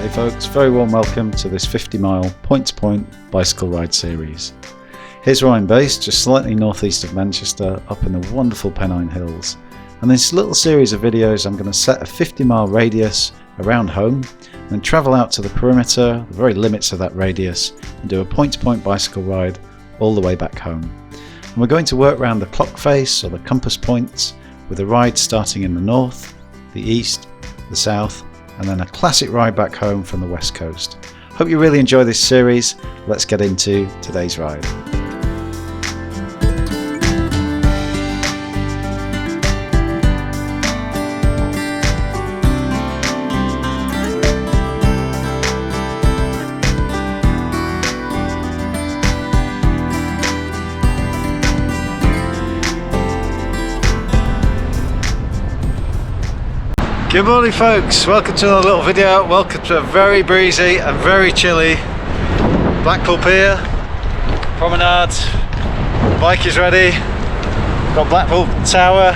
Hey folks, very warm welcome to this 50-mile point-to-point bicycle ride series. Here's where I'm based, just slightly northeast of Manchester, up in the wonderful Pennine Hills. And in this little series of videos I'm going to set a 50-mile radius around home, and then travel out to the perimeter, the very limits of that radius, and do a point-to-point bicycle ride all the way back home. And we're going to work around the clock face or the compass points, with a ride starting in the north, the east, the south, and then a classic ride back home from the west coast. Hope you really enjoy this series. Let's get into today's ride. Good morning folks, welcome to another little video. Welcome to a very breezy and very chilly Blackpool Pier promenade. Bike is ready, got Blackpool Tower.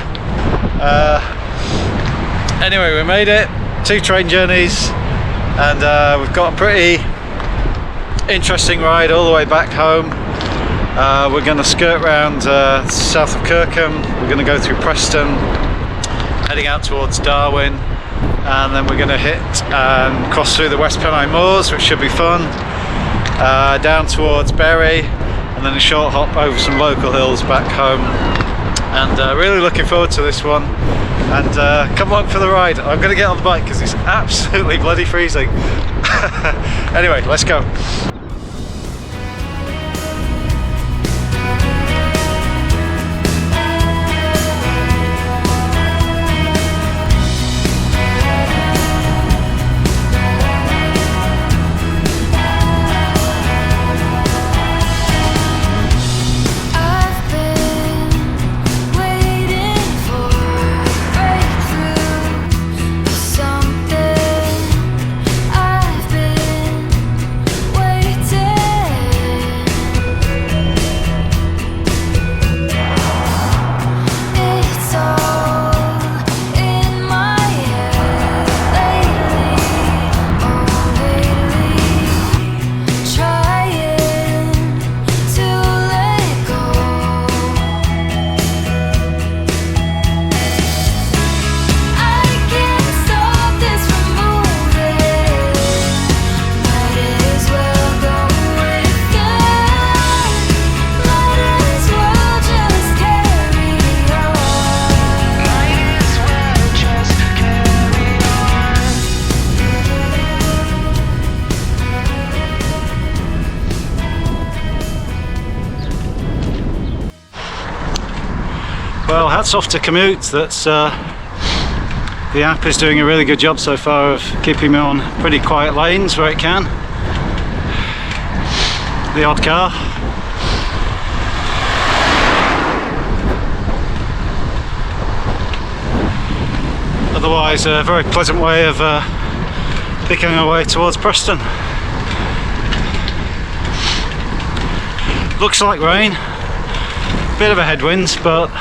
Anyway, we made it, 2 train journeys, and we've got a pretty interesting ride all the way back home. We're going to skirt round south of Kirkham, we're going to go through Preston, heading out towards Darwin, and then we're going to hit and cross through the West Pennine Moors, which should be fun, down towards Bury, and then a short hop over some local hills back home. And really looking forward to this one, and come along for the ride. I'm going to get on the bike because it's absolutely bloody freezing. Anyway, let's go. Well, hats off to Commute. That's the app is doing a really good job so far of keeping me on pretty quiet lanes where it can. The odd car. Otherwise, a very pleasant way of picking our way towards Preston. Looks like rain. Bit of a headwind, but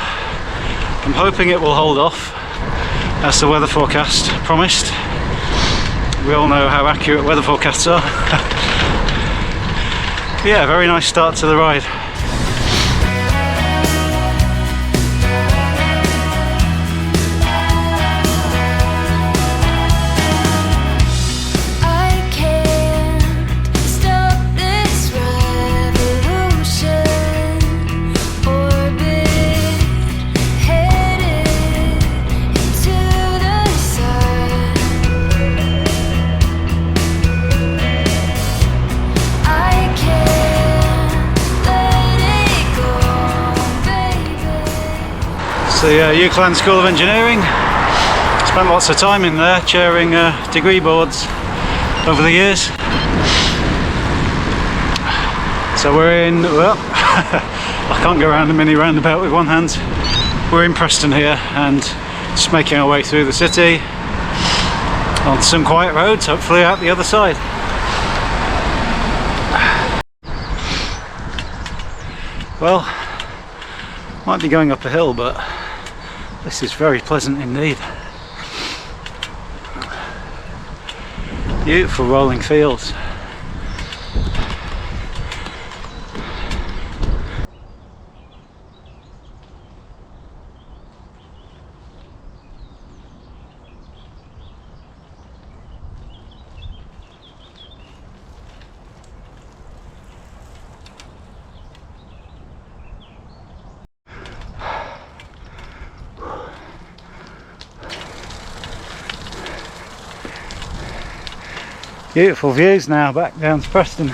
I'm hoping it will hold off, as the weather forecast promised. We all know how accurate weather forecasts are. Yeah, very nice start to the ride. The UCLan School of Engineering. Spent lots of time in there chairing degree boards over the years. So we're in, well, I can't go around a mini roundabout with one hand. We're in Preston here and just making our way through the city on some quiet roads, hopefully out the other side. Well, might be going up a hill, but this is very pleasant indeed. Beautiful rolling fields. Beautiful views now back down to Preston.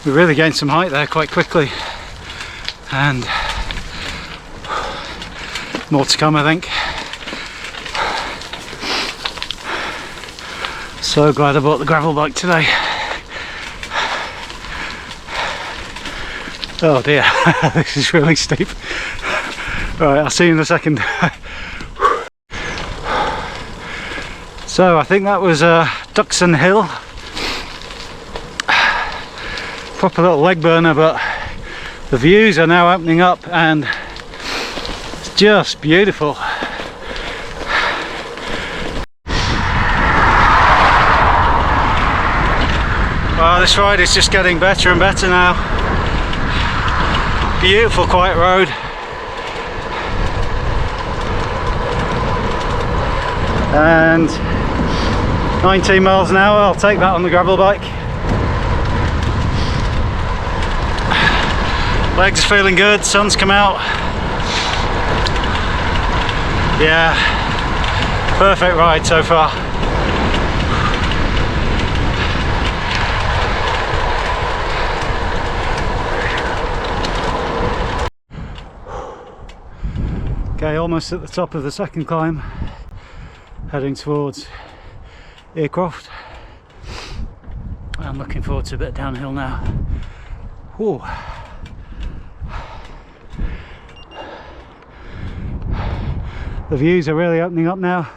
We really gained some height there quite quickly, and more to come, I think. So glad I bought the gravel bike today. Oh dear, this is really steep. Right, I'll see you in a second. So I think that was Duckon Hill. Proper little leg burner, but the views are now opening up and it's just beautiful. Well, this ride is just getting better and better now. Beautiful quiet road. And 19 miles an hour, I'll take that on the gravel bike. Legs are feeling good, sun's come out. Yeah, perfect ride so far. Okay, almost at the top of the second climb, heading towards Aircroft. I'm looking forward to a bit downhill now. Whoa. The views are really opening up now.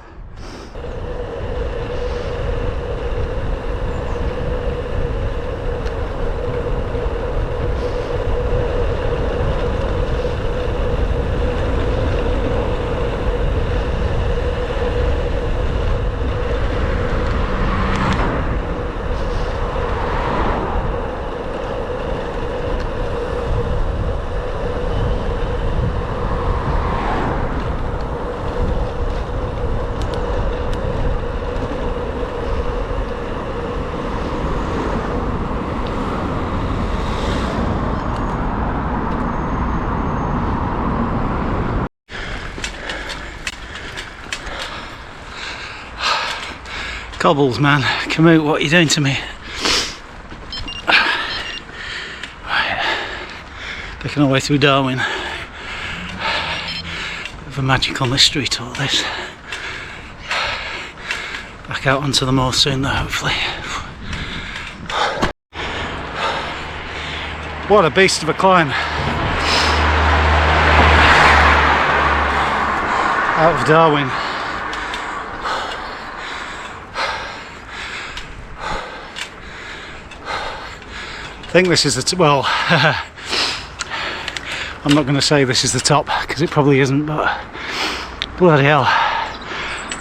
Cobbles, man, come out, what are you doing to me? Right, picking our way through Darwin. Bit of a magical mystery to all this. Back out onto the moor soon though, hopefully. What a beast of a climb. Out of Darwin. I think this is the well, I'm not going to say this is the top because it probably isn't, but bloody hell,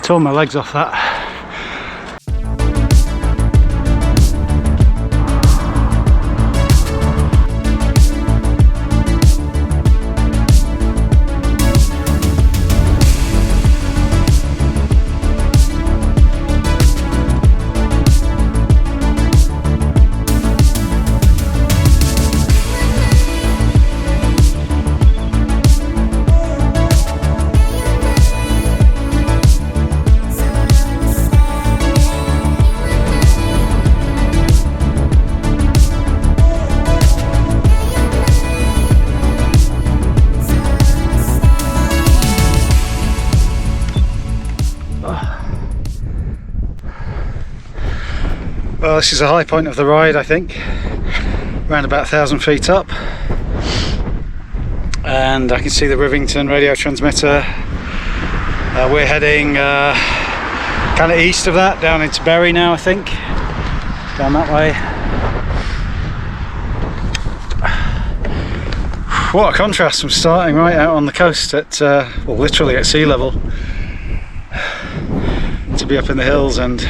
tore my legs off that. Well, this is a high point of the ride, I think, around about 1,000 feet up, and I can see the Rivington radio transmitter. We're heading kind of east of that, down into Bury now, I think, down that way. What a contrast from starting right out on the coast at, well, literally at sea level. to be up in the hills, and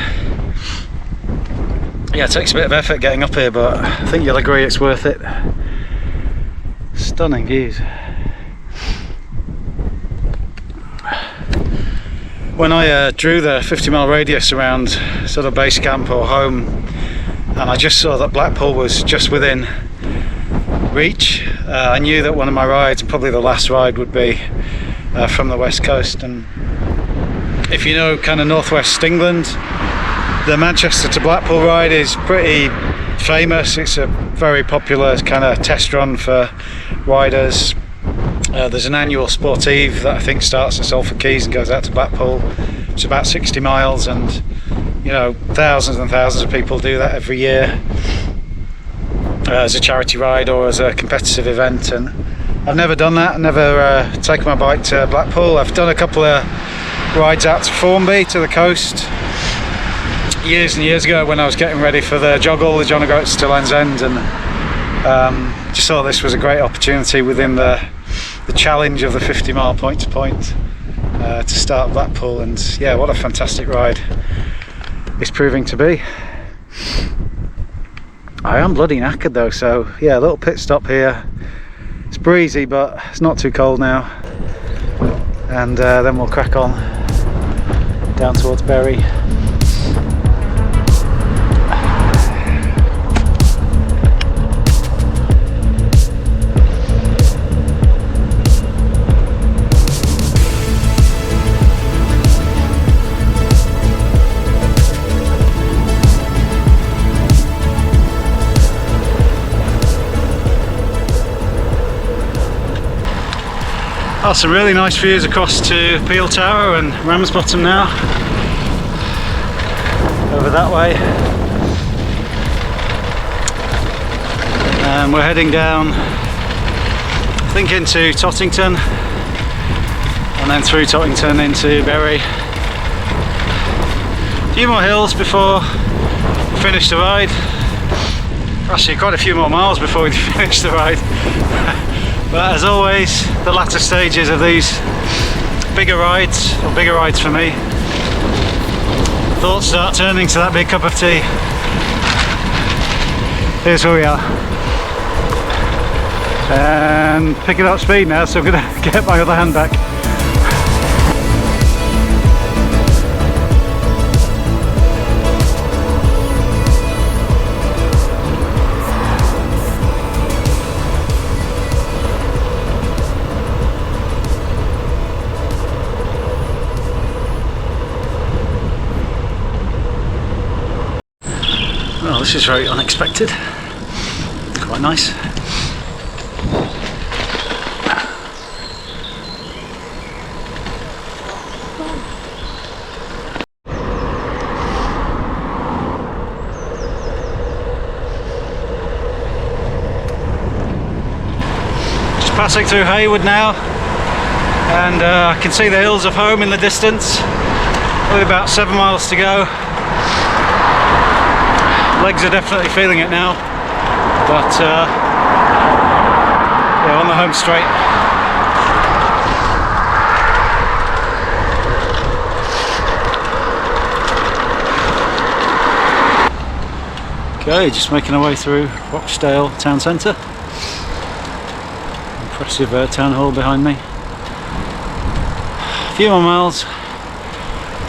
yeah, it takes a bit of effort getting up here, but I think you'll agree it's worth it. Stunning views. When I drew the 50-mile radius around sort of base camp or home, and I just saw that Blackpool was just within reach, I knew that one of my rides, and probably the last ride, would be from the west coast. And if you know kind of northwest England, the Manchester to Blackpool ride is pretty famous. It's a very popular kind of test run for riders. There's an annual sportive that I think starts at Salford Quays and goes out to Blackpool. It's about 60 miles, and you know, thousands and thousands of people do that every year as a charity ride or as a competitive event. And I've never done that. I've never taken my bike to Blackpool. I've done a couple of rides out to Formby, to the coast, years and years ago when I was getting ready for the joggle, the John O'Groats to Land's End, and just thought this was a great opportunity within the challenge of the 50-mile point to point to start Blackpool. And yeah, what a fantastic ride it's proving to be. I am bloody knackered though, so yeah, a little pit stop here. It's breezy, but it's not too cold now, and then we'll crack on down towards Bury. Oh, some really nice views across to Peel Tower and Ramsbottom now. Over that way. And we're heading down, I think, into Tottington, and then through Tottington into Bury. A few more hills before we finish the ride. Actually, quite a few more miles before we finish the ride. But as always, the latter stages of these bigger rides, or bigger rides for me, thoughts start turning to that big cup of tea. Here's where we are. And picking up speed now, so I'm going to get my other hand back. Well, this is very unexpected, quite nice. Just passing through Haywood now, and I can see the hills of home in the distance. Only about 7 miles to go. Legs are definitely feeling it now, but yeah, on the home straight. Okay, just making our way through Rochdale town centre. Impressive town hall behind me. A few more miles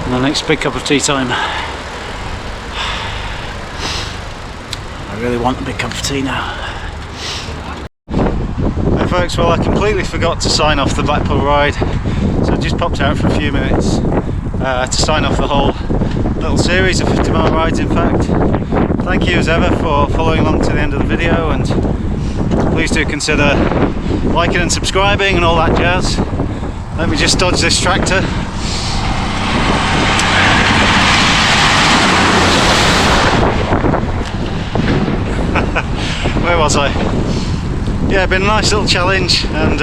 and the next big cup of tea time. I really want a big cup of tea now. Hey folks, well, I completely forgot to sign off the Blackpool ride, so I just popped out for a few minutes to sign off the whole little series of 50-mile rides. In fact, thank you as ever for following along to the end of the video, and please do consider liking and subscribing and all that jazz. Let me just dodge this tractor. Where was I? Yeah, been a nice little challenge, and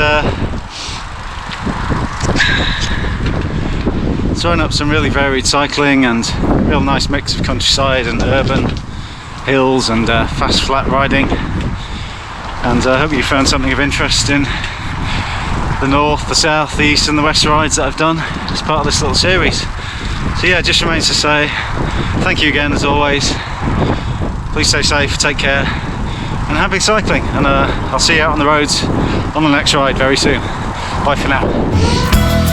throwing up some really varied cycling and real nice mix of countryside and urban, hills and fast flat riding. And I hope you found something of interest in the north, the south, the east and the west rides that I've done as part of this little series. So yeah, it just remains to say thank you again as always. Please stay safe, take care, and happy cycling. And I'll see you out on the roads on the next ride very soon. Bye for now.